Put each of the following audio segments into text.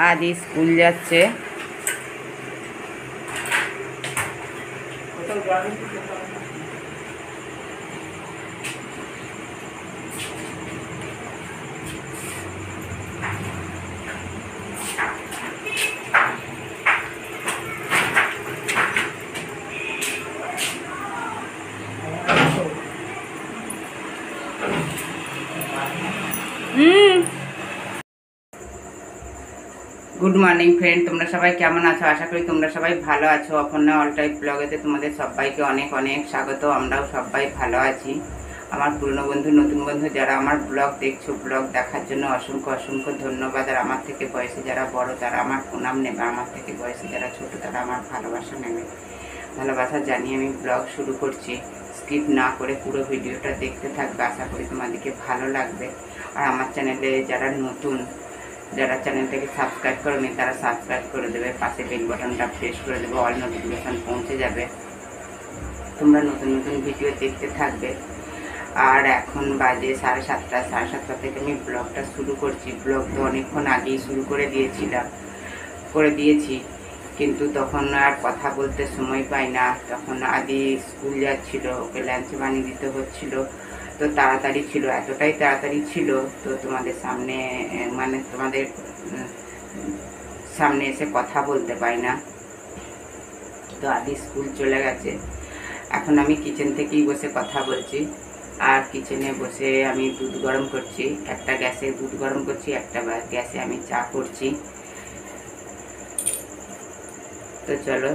আদি স্কুল যাচ্ছে। Good morning friend, তোমরা সবাই কেমন আছো? আশা করি তোমরা সবাই ভালো আছো। অপর্ণা অল টাইপ ব্লগেতে তোমাদের সবাইকে অনেক অনেক স্বাগত। আমরাও সবাই ভালো আছি। আমার পুরনো বন্ধু, নতুন বন্ধু যারা আমার ব্লগ দেখছো, ব্লগ দেখার জন্য অসংখ্য অসংখ্য ধন্যবাদ। আর আমার থেকে বয়সে যারা বড় তারা আমার প্রণাম নেবে, আমার থেকে বয়সে যারা ছোট তারা আমার ভালোবাসা নেবে। ভালোবাসা জানিয়ে আমি ব্লগ শুরু করছি। স্কিপ না করে পুরো ভিডিওটা দেখতে থাকবে, আশা করি তোমাদেরকে ভালো লাগবে। আর আমার চ্যানেলে যারা নতুন, যারা চ্যানেলটাকে সাবস্ক্রাইব করেনি তারা সাবস্ক্রাইব করে দেবে, পাশে বেল বাটনটা প্রেস করে দেবে, অল নোটিফিকেশান পৌঁছে যাবে, তোমরা নতুন নতুন ভিডিও দেখতে থাকবে। আর এখন বাজে 7:30, 7:30 থেকে আমি ব্লগটা শুরু করছি। ব্লগ তো অনেকক্ষণ আগেই শুরু করে দিয়েছি, কিন্তু তখন আর কথা বলতে সময় পাই না। তখন আদি স্কুল যাচ্ছিল, ওকে লাঞ্চ বানিয়ে দিতে হচ্ছিল, তো তাড়াতাড়ি ছিল, এতটাই তাড়াতাড়ি ছিল তো তোমাদের সামনে এসে কথা বলতে পাই না। তো আদি স্কুল চলে গেছে। এখন আমি কিচেন থেকেই বসে কথা বলছি। আর কিচেনে বসে আমি দুধ গরম করছি, একটা গ্যাসে দুধ গরম করছি, একটা গ্যাসে আমি চা করছি। তো চলো,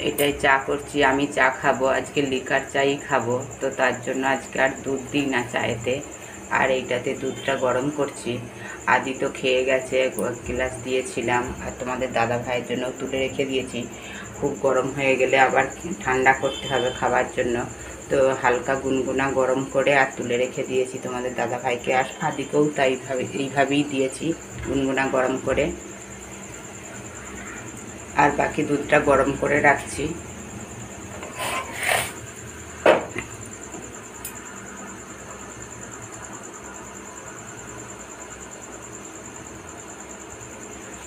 এটাই চা করছি। আমি চা খাবো আজকে, লিকার চাই খাবো, তো তার জন্য আজকে আর দুধ দিই না চায়েতে। আর এইটাতে দুধটা গরম করছি। আদি তো খেয়ে গেছে, গ্লাস দিয়েছিলাম, আর তোমাদের দাদা ভাইয়ের জন্য তুলে রেখে দিয়েছি। খুব গরম হয়ে গেলে আবার ঠান্ডা করতে হবে খাবার জন্য, তো হালকা গুনগুনা গরম করে আর তুলে রেখে দিয়েছি তোমাদের দাদা ভাইকে। আর আদিকেও তাই এইভাবেই দিয়েছি, গুনগুনা গরম করে। আর বাকি দুধটা গরম করে রাখছি।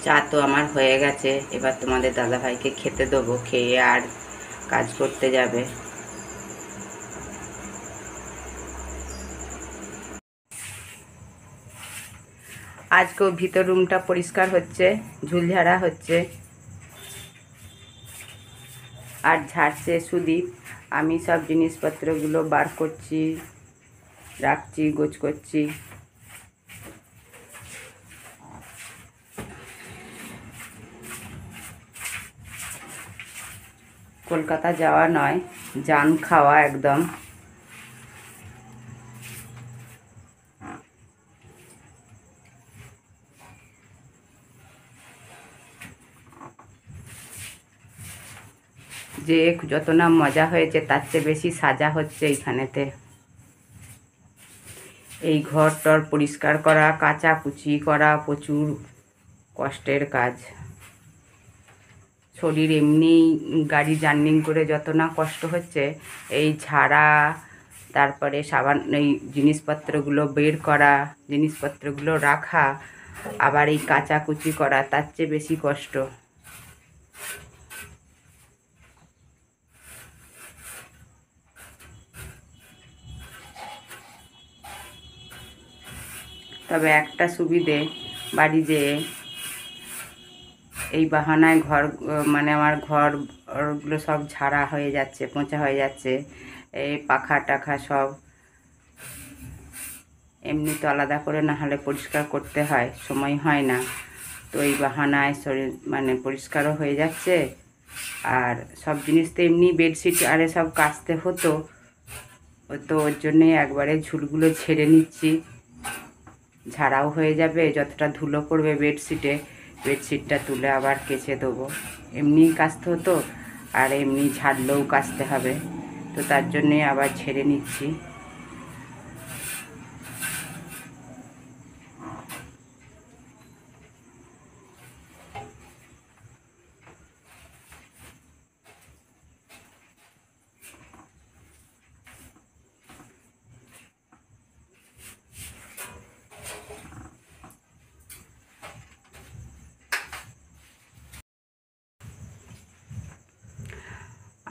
চা তো আমার হয়ে গেছে, এবার তোমাদের দাদাভাইকে খেতে দেবো, খেয়ে আর কাজ করতে যাবে। আজকেও ভিতর রুমটা পরিষ্কার হচ্ছে, ঝুলঝাড়া হচ্ছে, আর ঝাড়ছে সুদীপ। আমি সব জিনিসপত্রগুলো বার করছি, রাখছি, গোছ করছি। কলকাতা যাওয়া নয়, জান খাওয়া একদম। যে যত না মজা হয়েছে তার চেয়ে বেশি সাজা হচ্ছে এইখানেতে। এই ঘর টর পরিষ্কার করা, কাচাকুচি করা প্রচুর কষ্টের কাজ। শরীর এমনি গাড়ি জার্নিং করে যত না কষ্ট হচ্ছে, এই ঝাড়া, তারপরে সাবান, এই জিনিসপত্রগুলো বের করা, জিনিসপত্রগুলো রাখা, আবার এই কাচাকুচি করা, তার চেয়ে বেশি কষ্ট। তবে একটা সুবিধে, বাড়ি যেয়ে এই বাহানায় আমার ঘরগুলো সব ঝাড়া হয়ে যাচ্ছে, পোঁছা হয়ে যাচ্ছে। এই পাখা টাখা সব এমনি তো আলাদা করে না হলে পরিষ্কার করতে হয়, সময় হয় না। তো এই বাহানায় শরীর পরিষ্কারও হয়ে যাচ্ছে। আর সব জিনিস তো এমনি বেডশিট আরে সব কাচতে হতো, তো ওর জন্যে একবারে ঝুলগুলো ঝেড়ে নিচ্ছি, ঝাড়াও হয়ে যাবে। যতটা ধুলো পড়বে বেডশিটটা তুলে আবার কেচে দেবো। এমনিই কাচতে হতো, আর এমনি ঝাড়লেও কাচতে হবে, তো তার জন্যে আবার ঝেড়ে নিচ্ছি।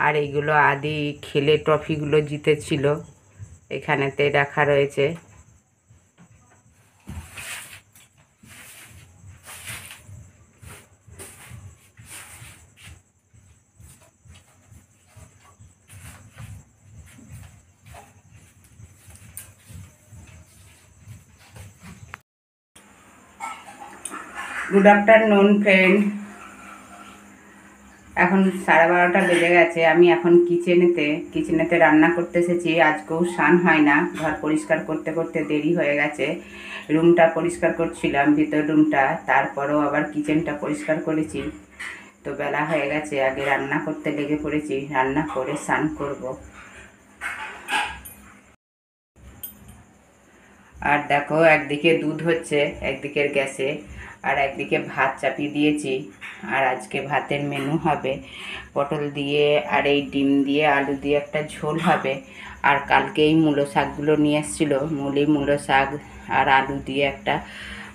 আর এইগুলো আদি খেলে ট্রফিগুলো জিতেছিল, এখানেতে রাখা রয়েছে। গুড আফটারনুন ফ্রেন্ড, এখন 12:30 বেজে গেছে। আমি এখন কিচেনেতে রান্না করতে এসেছি। আজকেও স্নান হয় না, ঘর পরিষ্কার করতে করতে দেরি হয়ে গেছে। রুমটা পরিষ্কার করছিলাম, ভিতর রুমটা, তারপরেও আবার কিচেনটা পরিষ্কার করেছি। তো বেলা হয়ে গেছে, আগে রান্না করতে লেগে পড়েছি, রান্না করে স্নান করব। আর দেখো, একদিকে দুধ হচ্ছে একদিকের গ্যাসে, আর একদিকে ভাত চাপিয়ে দিয়েছি। আর আজকে ভাতের মেনু হবে পটল দিয়ে আর এই ডিম দিয়ে আলু দিয়ে একটা ঝোল হবে। আর কালকে এই মূলো শাকগুলো নিয়ে এসেছিলো, মূলো শাক আর আলু দিয়ে একটা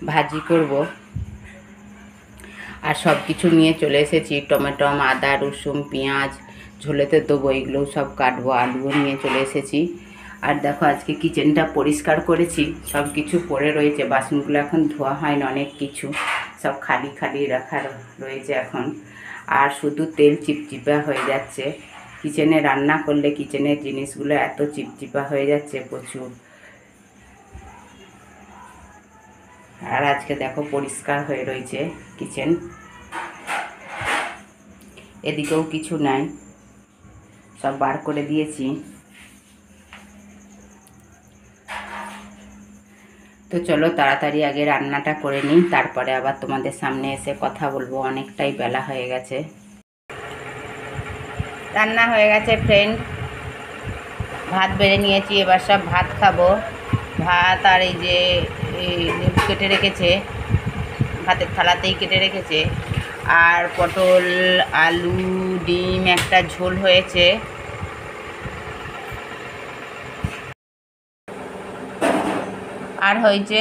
ভাজি করব। আর সব কিছু নিয়ে চলে এসেছি, টমেটো, আদা, রসুন, পেঁয়াজ, ঝোলেতে দেবো, এগুলোও সব কাটবো। আলুও নিয়ে চলে এসেছি। আর দেখো, আজকে কিচেনটা পরিষ্কার করেছি, সব কিছু পড়ে রয়েছে, বাসনগুলো এখন ধোয়া হয় না, অনেক কিছু সব খালি খালি রাখা রয়েছে এখন। আর শুধু তেল চিপচিপা হয়ে যাচ্ছে। কিচেনে রান্না করলে কিচেনের জিনিসগুলো এত চিপচিপা হয়ে যাচ্ছে প্রচুর। আর আজকে দেখো পরিষ্কার হয়ে রয়েছে কিচেন, এদিকেও কিছু নাই, সব বার করে দিয়েছি। তো চলো তাড়াতাড়ি আগে রান্নাটা করে নিই, তারপরে আবার তোমাদের সামনে এসে কথা বলবো, অনেকটাই বেলা হয়ে গেছে। রান্না হয়ে গেছে ফ্রেন্ড, ভাত বেড়ে নিয়েছি, এবার সব ভাত খাবো। ভাত আর এই যে লেবু কেটে রেখেছে, ভাতের থালাতেই কেটে রেখেছে। আর পটল, আলু, ডিম একটা ঝোল হয়েছে। আর হয়েছে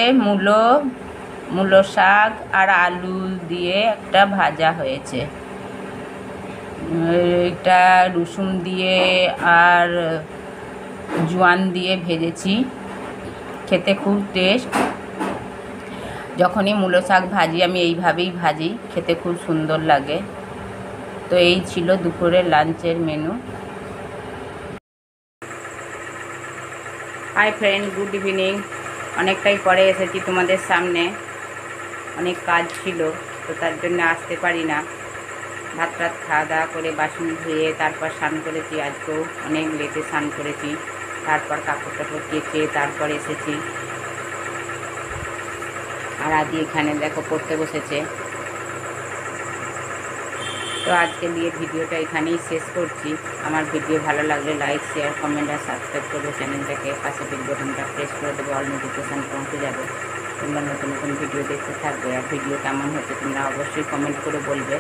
মূলো শাক আর আলু দিয়ে একটা ভাজা হয়েছে। এটা রসুন দিয়ে আর জোয়ান দিয়ে ভেজেছি, খেতে খুব টেস্ট। যখনই মূলো শাক ভাজি আমি এইভাবেই ভাজি, খেতে খুব সুন্দর লাগে। তো এই ছিল দুপুরের লাঞ্চের menu. Hi friend, good evening. অনেকটাই পরে এসেছি তোমাদের সামনে, অনেক কাজ ছিল, তো তার জন্য আসতে পারি না। ভাত টাত খাওয়া দাওয়া করে বাসন ধুয়ে তারপর স্নান করেছি, আজকেও অনেক লেটে স্নান করেছি। তারপর কাপড় টাপড় কেচে তারপর এসেছি। আর আদি এখানে দেখো পড়তে বসেছে। তো আজকে দিয়ে ভিডিওটা এখানেই শেষ করছি। আমার ভিডিও ভালো লাগলে লাইক, শেয়ার, কমেন্ট আর সাবস্ক্রাইব করবে চ্যানেলটাকে, পাশে বেল বাটনটা প্রেস করে দেবো, অল নোটিফিকেশান পৌঁছে যাবে। তোমরা নতুন নতুন ভিডিও দেখতে থাকবে। আর ভিডিও কেমন হচ্ছে তোমরা অবশ্যই কমেন্ট করে বলবে,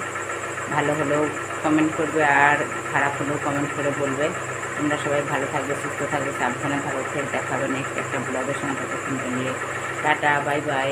ভালো হলেও কমেন্ট করবে আর খারাপ হলেও কমেন্ট করে বলবে। তোমরা সবাই ভালো থাকবে, সুস্থ থাকবে, সাবধানে থাকবে। ফের দেখা হবে নেক্সট একটা ব্লগের সঙ্গে। ততক্ষণ নিয়ে টাটা, বাই বাই।